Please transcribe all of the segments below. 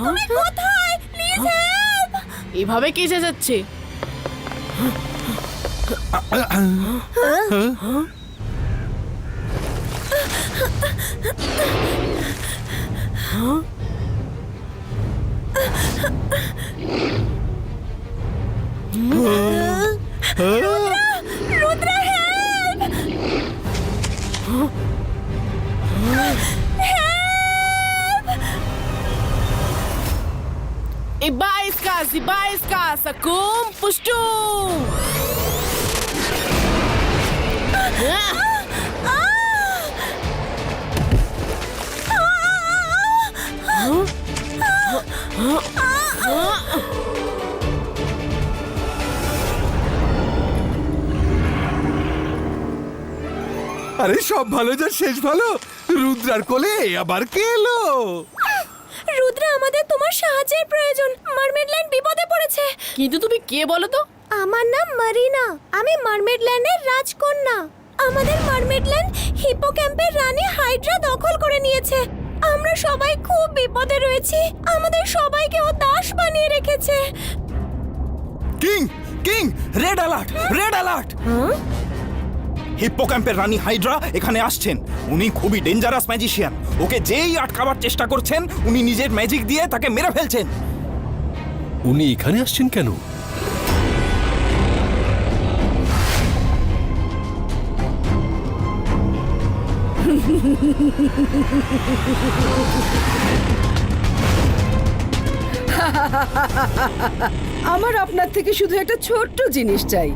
তুমি কোথায়? Please help! এভাবে কে যাচ্ছে? Rudra help! Ibaiska, Sakum, Pushtu! আরে সব ভালো যার শেষ ভালো। রুদ্রার কোলে আবার কে এলো? রুদ্রা, আমাদের তোমার সাহায্যের প্রয়োজন। মারমেডল্যান্ড বিপদে পড়েছে। কিন্তু তুমি কে বলো তো? আমার নাম মারিনা। আমি মারমেডল্যান্ডের রাজকন্যা। আমাদের মারমেডল্যান্ড হিপোক্যাম্পের রানী হাইড্রা দখল করে নিয়েছে। আমরা সবাই খুব বিপদে রয়েছি। আমাদের সবাইকে ও দাস বানিয়ে রেখেছে। King king red alert, red alert! হিপ্পোক্যাম্পের রানী হাইড্রা এখানে আসছেন। উনি খুবই ডেঞ্জারাস ম্যাজিশিয়ান। ওকে যেই আটকাবার চেষ্টা করছেন, উনি নিজের ম্যাজিক দিয়ে তাকে মেরে ফেলছেন। উনি এখানে আসছেন কেন? আমার আপনার থেকে শুধু একটা ছোট্ট জিনিস চাই।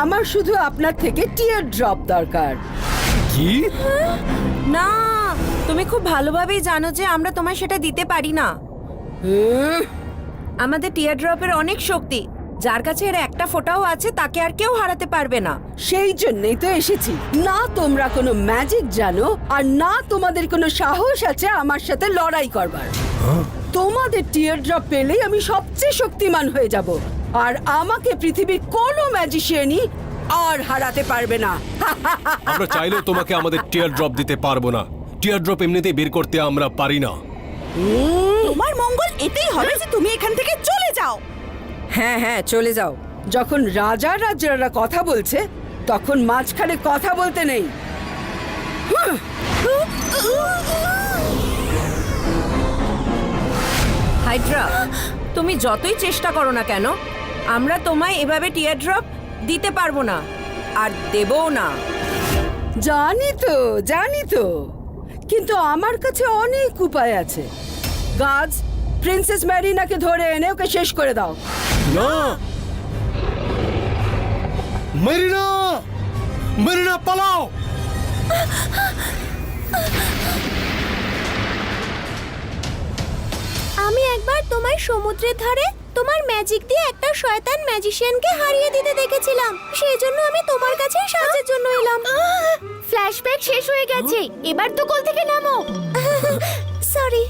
আমার শুধু আপনার থেকে টিয়ার ড্রপ দরকার। কি? না, তুমি খুব ভালোভাবেই জানো যে আমরা তোমায় সেটা দিতে পারি না। আমাদের টিয়ার ড্রপের অনেক শক্তি। যার কাছে এর একটা ফোঁটাও আছে তাকে আর কেউ হারাতে পারবে না। সেই জন্যই তো এসেছি। না তোমরা কোনো ম্যাজিক জানো, আর না তোমাদের কোনো সাহস আছে আমার সাথে লড়াই করবার। তোমাদের টিয়ার ড্রপ পেলেই আমি সবচেয়ে শক্তিমান হয়ে যাব, আর আমাকে পৃথিবীর কোনো ম্যাজিশিয়ানই আর হারাতে পারবে না। আমরা চাইলেও তোমাকে আমাদের টিয়ার ড্রপ দিতে পারবো না। টিয়ার ড্রপ এমনিতেই বের করতে আমরা পারি না। তোমার মঙ্গল এতেই হবে যে তুমি এখান থেকে চলে যাও। হ্যাঁ হ্যাঁ, চলে যাও। যখন রাজা রাজারা কথা বলছে তখন মাঝখানে কথা বলতে নেই। হাইড্রা, তুমি যতই চেষ্টা করো না কেন, আমরা তোমায় এভাবে টিয়ার ড্রপ দিতে পারবো না, আর দেবও না। জানি তো, কিন্তু আমার কাছে অনেক উপায় আছে। গার্ডস, প্রিন্সেস ম্যারিনাকে ধরে এনে ওকে শেষ করে দাও। না, মেরিনা, মেরিনা পালাও! আমি একবার তোমার সমুদ্রের ধারে তোমার ম্যাজিক দিয়ে একটা শয়তান ম্যাজিশিয়ানকে হারিয়ে দিতে দেখেছিলাম। সেই জন্য আমি তোমার কাছে সাহায্যের জন্য এলাম। ফ্ল্যাশব্যাক শেষ হয়ে গেছে। এবার তো কোল থেকে নামো। সরি।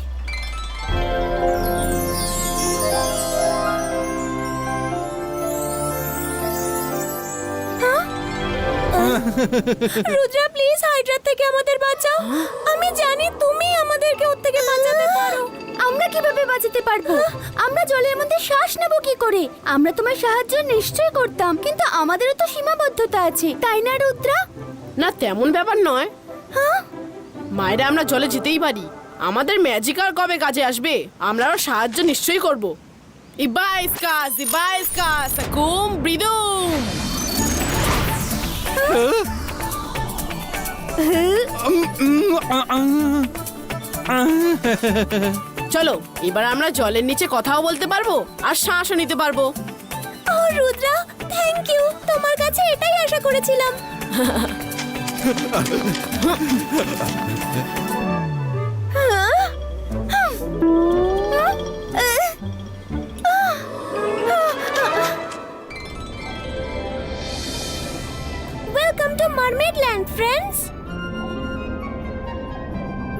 রুদ্রা, প্লিজ হাইড্রা থেকে আমাদের বাঁচাও। আমি জানি তুমি আমাদেরকে ওর থেকে বাঁচাতে পারো। আমরা কিভাবে বাঁচাতে পারবো? আমরা জলের মধ্যে শ্বাস নেব কি করে? আমরা তোমার সাহায্য নিশ্চয়ই করতাম, কিন্তু আমাদেরও তো সীমাবদ্ধতা আছে, তাই না রুদ্রা? না, তেমন ব্যাপার নয়। মায়েরা, আমরা জলে যেতেই পারি। আমাদের ম্যাজিক আর কবে কাজে আসবে? আমরা ওর সাহায্য নিশ্চয়ই করব। ইবাইস্কা, সাকুম, ব্রিদুম! চলো, এবার আমরা জলের নিচে কথাও বলতে পারবো আর শ্বাসও নিতে পারবো। ও রুদ্রা, থ্যাংক ইউ। তোমার কাছে এটাই আশা করেছিলাম। Welcome to Mermaidland, friends.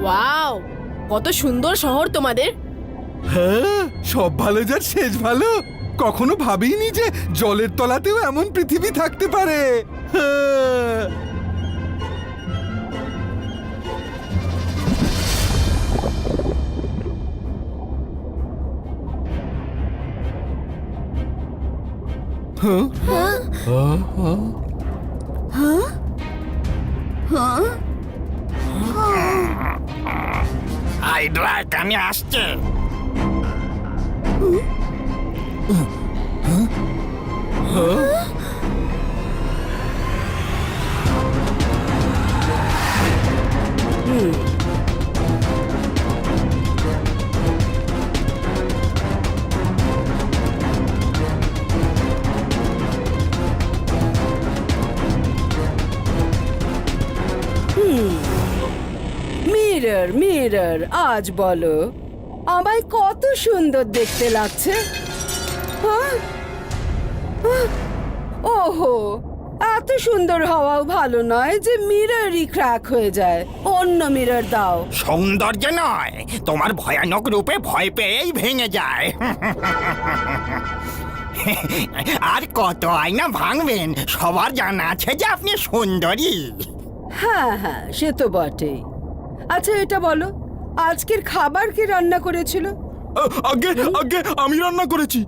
Wow, কত সুন্দর শহর তোমাদের। হ্যাঁ, সব ভালো যার শেষ ভালো। কখনো ভাবিনি যে জলের তলাতেও এমন পৃথিবী থাকতে পারে। হ্যাঁ। হাইড্রা কানে আসছে। মিরর মিরর, আজ বলো আমায় কত সুন্দর দেখতে লাগছে। হ্যাঁ? হ্যাঁ? ওহো, এত সুন্দর হওয়াও ভালো নয় যে মিররই ক্র্যাক হয়ে যায়। অন্য মিরর দাও। সৌন্দর্য নয়, তোমার ভয়ানক রূপে ভয় পেয়েই ভেঙে যায়। আর কত আয়না ভাঙবেন? সবার জানা আছে যে আপনি সুন্দরী। হ্যাঁ হ্যাঁ, সে তো বটেই। আচ্ছা এটা বলো, আজকের খাবার কে রান্না করেছিল? আগে আগে আমি রান্না করেছি।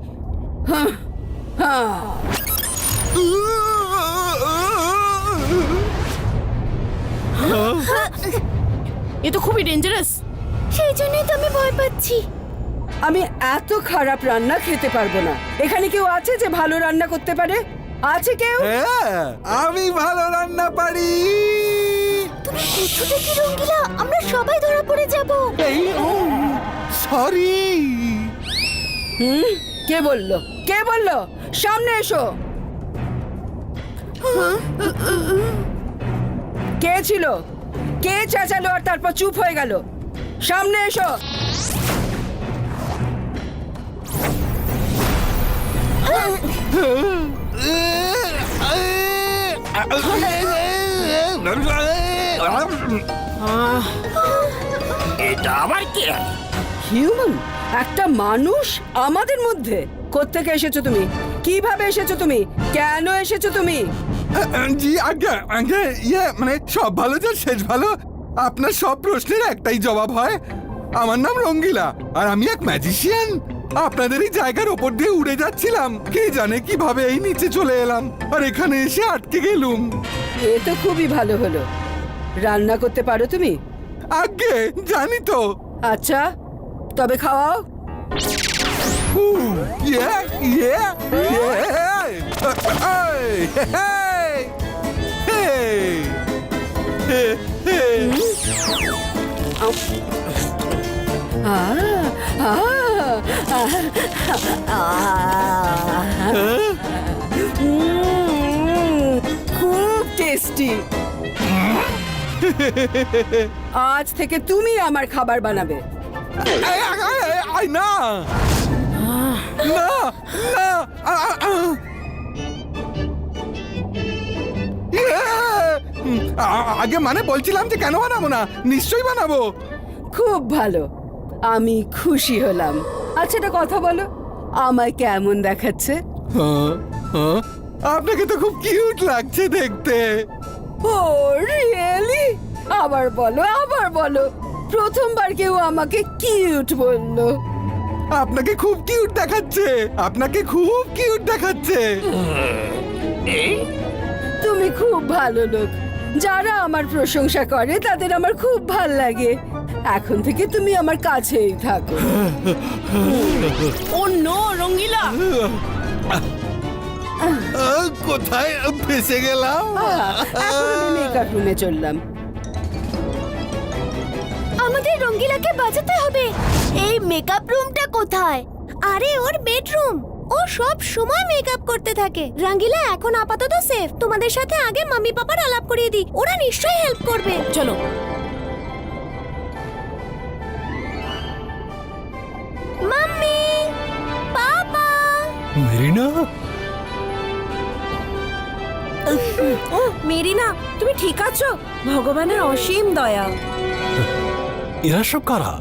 হ্যাঁ, এ তো খুবই ডেঞ্জারাস। সেই জন্যই তো আমি ভয় পাচ্ছি। আমি এত খারাপ রান্না খেতে পারবো না। এখানে কেউ আছে যে ভালো রান্না করতে পারে? আছে কেউ? হ্যাঁ, আমি ভালো রান্না পারি। তুমি কোথাও কি রঙ্গিলা? আমরা সবাই ধরা পড়ে যাব। এই সরি। কে বললো? কে বললো? সামনে এসো। কে ছিল? কে চেঁচালো আর তারপর চুপ হয়ে গেল? সামনে এসো। এটা আবার কে? হিউম্যান, একটা মানুষ আমাদের মধ্যে? কোত্থেকে এসেছো তুমি? কিভাবে এসেছো তুমি? কেন এসেছো তুমি? জি আগে আগে মানে সব ভালো যার শেষ ভালো। আপনার সব প্রশ্নের একটাই জবাব হয়, আমার নাম রঙ্গিলা আর আমি এক ম্যাজিশিয়ান। আপনাদের এই জায়গার ওপর দিয়ে উড়ে যাচ্ছিলাম, কে জানে কিভাবে এই নিচে চলে এলাম আর এখানে এসে আটকে গেলুম। এ তো খুবই ভালো হলো। রান্না করতে পারো তুমি? আগে জানি তো। আচ্ছা, তবে খাওয়াও। ইয়ে ইয়ে খুব টেস্টি। আজ থেকে তুমি আমার খাবার বানাবে। না না না আগে মানে বলছিলাম যে কেন বানাবো না, নিশ্চয়ই বানাবো। খুব ভালো, আমি খুশি হলাম। আচ্ছা একটা কথা বলো, আমায় কেমন দেখাচ্ছে? আপনাকে তো খুব কিউট লাগছে দেখতে। ও রিয়েলি? আবার বলো, আবার বলো। প্রথমবার কেউ আমাকে কিউট বললো। আপনাকে খুব কিউট দেখাচ্ছে, আপনাকে খুব কিউট দেখাচ্ছে। তুমি খুব ভালো লোক। যারা আমার প্রশংসা করে তাদের আমার খুব ভাল লাগে। এখন থেকে তুমি আমার কাছেই থাকো। ও নো রঙ্গিলা, কোথায় ফেসে গেলাম? এখন আমি মেকআপ রুমে চললাম। আমাদের রঙ্গিলাকে বাঁচাতে হবে। এই মেকআপ রুমটা কোথায়? আরে ওর বেডরুম। ও সব সময় মেকআপ করতে থাকে। রঙ্গিলা এখন আপাতত সেফ। তোমাদের সাথে আগে মাম্মি পাপার আলাপ করিয়ে দিই, ওরা নিশ্চয়ই হেল্প করবে। চলো। মাম্মি, পাপা। মেরিনা, মেরিনা, তুমি ঠিক আছো? ভগবানের অসীম দয়া। এরা সব কারা?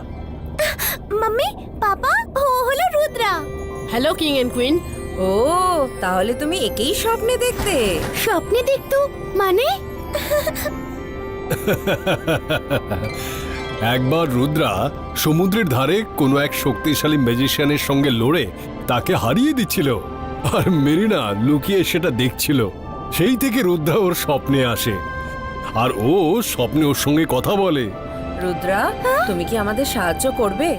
মাম্মি, পাপা, ও হলো Rudra. Hello king and queen. ও, তাহলে তুমি একেই স্বপ্নে দেখতে? স্বপ্নে দেখতো মানে? একবার রুদ্রা সমুদ্রের ধারে কোনো এক শক্তিশালী ম্যাজিশিয়ানের সঙ্গে লড়ে তাকে হারিয়ে দিচ্ছিল। আর মেরিনা লুকিয়ে সেটা দেখছিল। সেই থেকে রুদ্রা ওর স্বপ্নে আসে, আর ও স্বপ্নে ওর সঙ্গে কথা বলে। রুদ্রা, তুমি কি আমাদের সাহায্য করবে?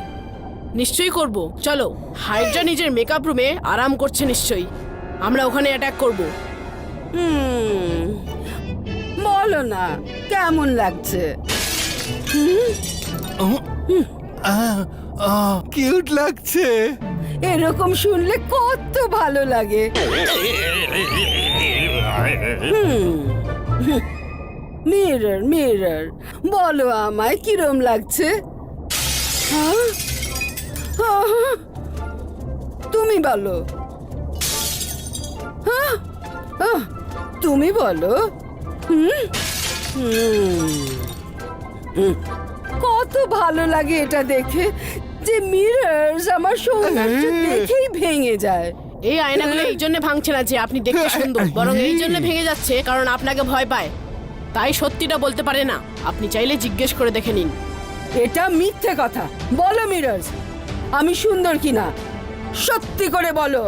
নিশ্চয়ই করব। চলো, হাইড্রা নিজের মেকআপ রুমে আরাম করছে নিশ্চয়ই। আমরা ওখানে অ্যাটাক করব। বলো না কেমন লাগছে? কিউট লাগছে। এরকম শুনলে কত ভালো লাগে। মিরর মিরর, বলো আমায় কিরম লাগছে? হ্যাঁ? আহ, তুমি বলো। হ্যাঁ? আহ, তুমি বলো। হুম? হুম। কত ভালো লাগে এটা দেখে যে মিরর্স আমার সৌন্দর্য দেখেই ভেঙে যায়। এই আয়নাগুলো এই জন্য ভাঙছে না যে আপনি দেখতে সুন্দর, বরং এই জন্য ভেঙে যাচ্ছে কারণ আপনাকে ভয় পায়, তাই সত্যিটা বলতে পারে না। আপনি চাইলে জিজ্ঞেস করে দেখে নিন। এটা মিথ্যে কথা। বলো মিরর্স, আমি সুন্দর কিনা সত্যি করে বলো।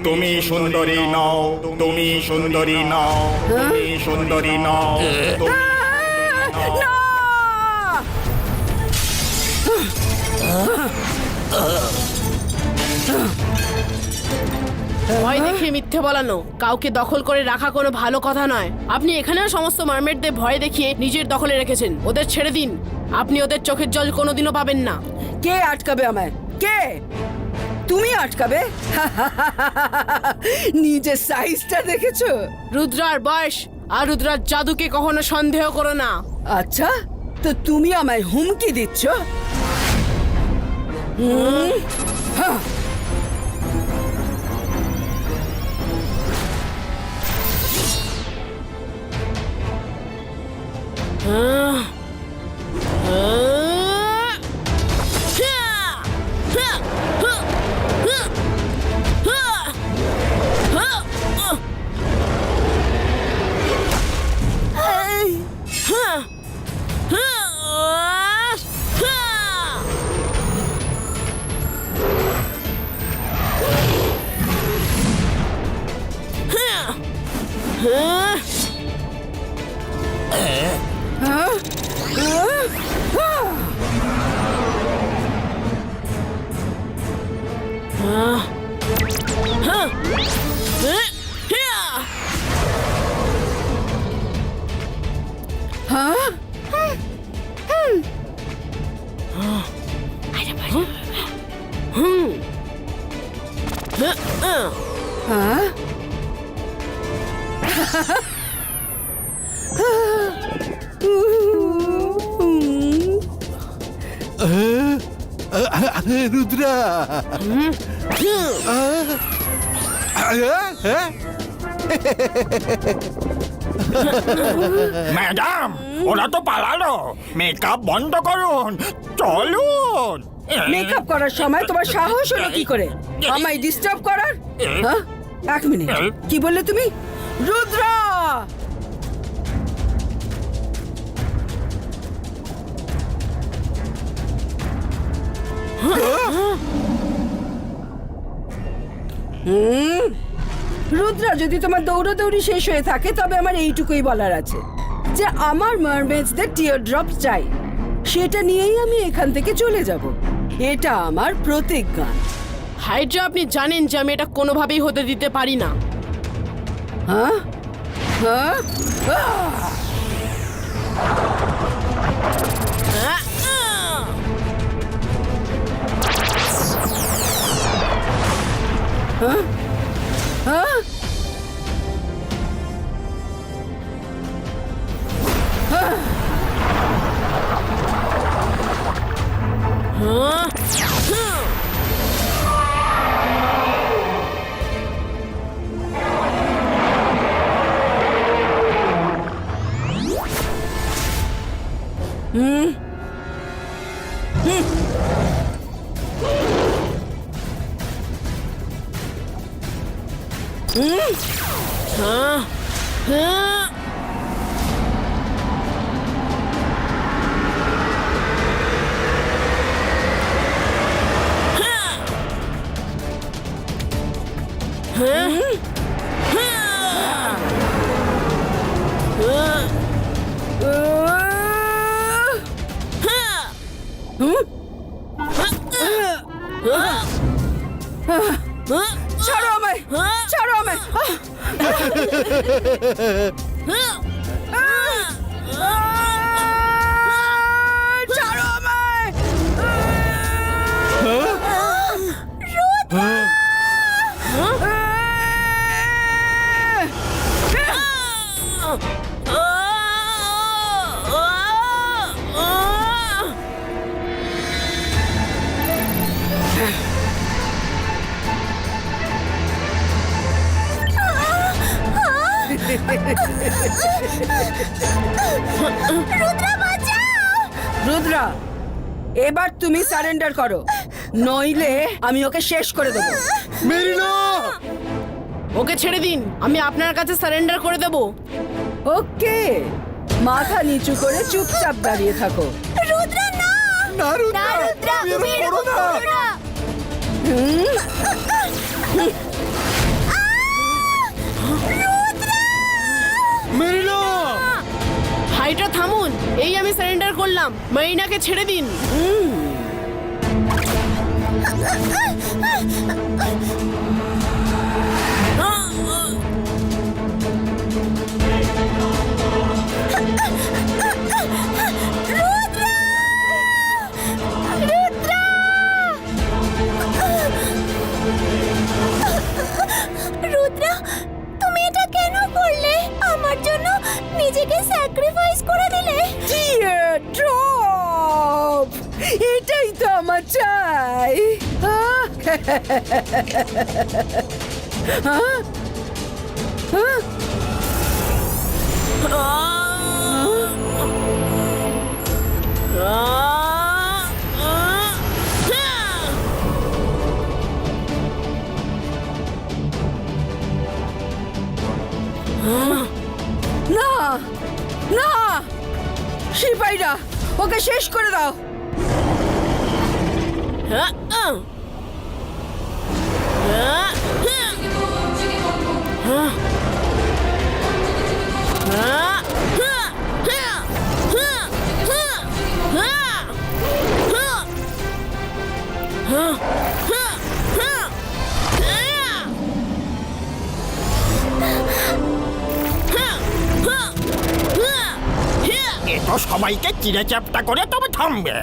তুমি সুন্দরী নও, তুমি সুন্দরী নও, তুমি সুন্দরী নও, তুমি না! ভয় দেখিয়ে মিথ্যে বলানো কাউকে দখল করে রাখা কোনো ভালো কথা নয়। আপনি এখানেও সমস্ত মারমেডদের ভয় দেখিয়ে নিজের দখলে রেখেছেন। ওদের ছেড়ে দিন, আপনি ওদের চোখের জল কোনোদিনও পাবেন না। কে আটকাবে আমায়? কে? তুমি আটকাবে? নিজের সাইজটা দেখেছো? রুদ্রার বয়স আর রুদ্রার জাদুকে কখনো সন্দেহ করো না। আচ্ছা, তো তুমি আমায় হুমকি দিচ্ছ? হ্যাঁ। রুদ্রা, ম্যাডাম, ওরা তো পালালো। মেকআপ বন্ধ করুন, চলুন। মেকআপ করার সময় তোমার সাহস হলো কি করে আমায় ডিস্টার্ব করার? হ্যাঁ? এক মিনিট, কি বললে তুমি? রুদ্রা! রুদ্রা, যদি তোমার দৌড়াদৌড়ি শেষ হয়ে থাকে তবে আমার এইটুকুই বলার আছে যে আমার মারমেডসদের টিয়ার ড্রপ চাই। সেটা নিয়েই আমি এখান থেকে চলে যাব। এটা আমার প্রতিজ্ঞা। হাইড্রা, আপনি জানেন যে আমি এটা কোনোভাবেই হতে দিতে পারি না। হ্যাঁ? হ্যাঁ? হ্যাঁ? হ্যাঁ? ছাড়ো আমায়, ছাড়ো আমায়। ছাড়ো আমায়। রুদ্রা, এবার তুমি সারেন্ডার করো, নইলে আমি ওকে শেষ করে দেবো। মেরিনা! ওকে ছেড়ে দিন, আমি আপনার কাছে সারেন্ডার করে দেব। ওকে, মাথা নিচু করে চুপচাপ দাঁড়িয়ে থাকো। রুদ্রা না, না রুদ্রা, না রুদ্রা, তুমি তুমি এরকম করো এরকম না। করো না। মেরিনা! হাইড্রা থামুন, এই আমি সারেন্ডার করলাম, মেরিনাকে ছেড়ে দিন। রুদ্রা, তুমি এটা কেন করলে? আমার জন্য নিজেকে স্যাক্রিফাইস করে দিলে। ড্রপ, এটাই তো আমার চাই। না না, সিপাহীরা ওকে শেষ করে দাও। এ তো সবাইকে চিড়ে চ্যাপটা করে তবে থামবে।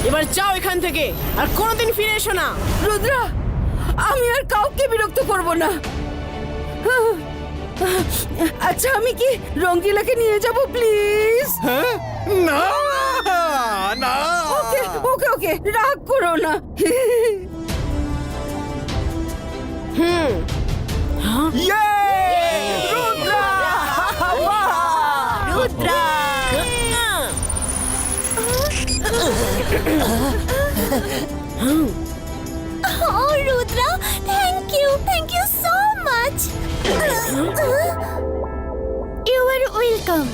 এবার যাও এখান থেকে, আর কোনোদিন ফিরে এসো না। রুদ্রা, আমি আর কাউকে বিরক্ত করব না। আচ্ছা, আমি কি রঙ্গিলাকে নিয়ে যাব প্লিজ? হ্যাঁ? না না, ওকে ওকে ওকে, রাগ করো না। ইয়ে! Rudra, oh Rudra, thank you so much. You are welcome.